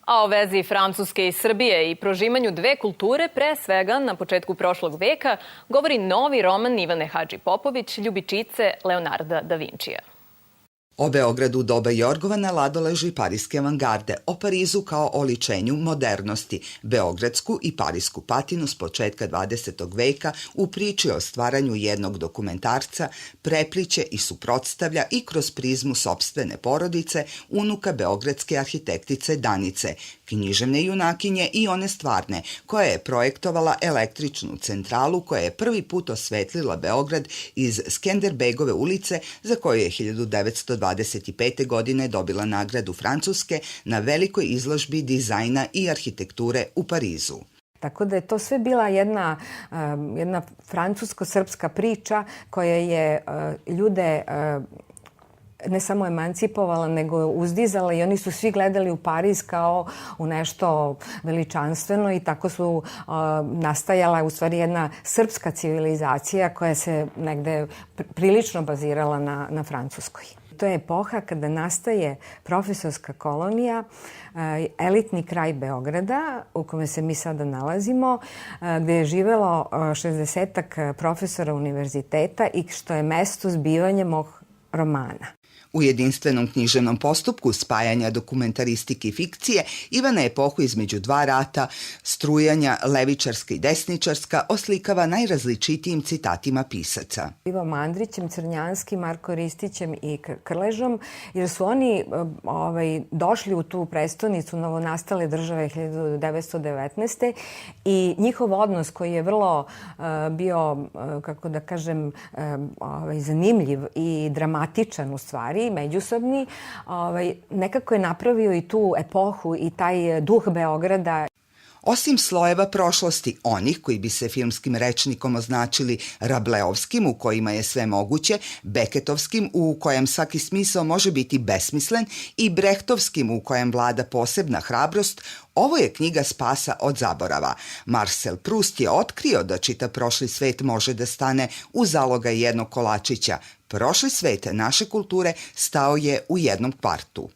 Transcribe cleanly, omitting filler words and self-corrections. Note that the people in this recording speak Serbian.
A o vezi Francuske i Srbije i prožimanju dve kulture, pre svega na početku prošlog veka, govori novi roman Ivane Hadži Popović, Ljubičice Leonarda da Vinčija. O Beogradu u doba Jorgovana ladoleži parijske avangarde, o Parizu kao oličenju modernosti, beogradsku i parijsku patinu s početka 20. veka u priči o stvaranju jednog dokumentarca prepliće i suprotstavlja i kroz prizmu sopstvene porodice unuka beogradske arhitektice Danice, književne junakinje i one stvarne, koja je projektovala električnu centralu koja je prvi put osvetlila Beograd iz Skenderbegove ulice, za koju je 1925. godine dobila nagradu Francuske na velikoj izložbi dizajna i arhitekture u Parizu. Tako da je to sve bila jedna francusko-srpska priča koja je ljude ne samo emancipovala, nego uzdizala i oni su svi gledali u Pariz kao u nešto veličanstveno i tako su nastajala u stvari jedna srpska civilizacija koja se negde prilično bazirala na Francuskoj. To je epoha kada nastaje profesorska kolonija, elitni kraj Beograda u kome se mi sada nalazimo, gde je živelo 60-ak profesora univerziteta i što je mesto zbivanja mog romana. U jedinstvenom književnom postupku spajanja dokumentaristike i fikcije Ivana epohu između dva rata, strujanja levičarska i desničarska, oslikava najrazličitijim citatima pisaca. Ivo Mandrićem, Crnjanskim, Marko Ristićem i Krležom, jer su oni došli u tu prestonicu novonastale države 1919. i njihov odnos koji je vrlo bio, kako da kažem, zanimljiv i dramatičan u stvari, međusobni, nekako je napravio i tu epohu i taj duh Beograda. Osim slojeva prošlosti, onih koji bi se filmskim rečnikom označili rableovskim, u kojima je sve moguće, beketovskim, u kojem svaki smisao može biti besmislen, i brehtovskim, u kojem vlada posebna hrabrost, ovo je knjiga spasa od zaborava. Marcel Proust je otkrio da čitav prošli svet može da stane u zalogaj jednog kolačića. Prošli svet naše kulture stao je u jednom kvartu.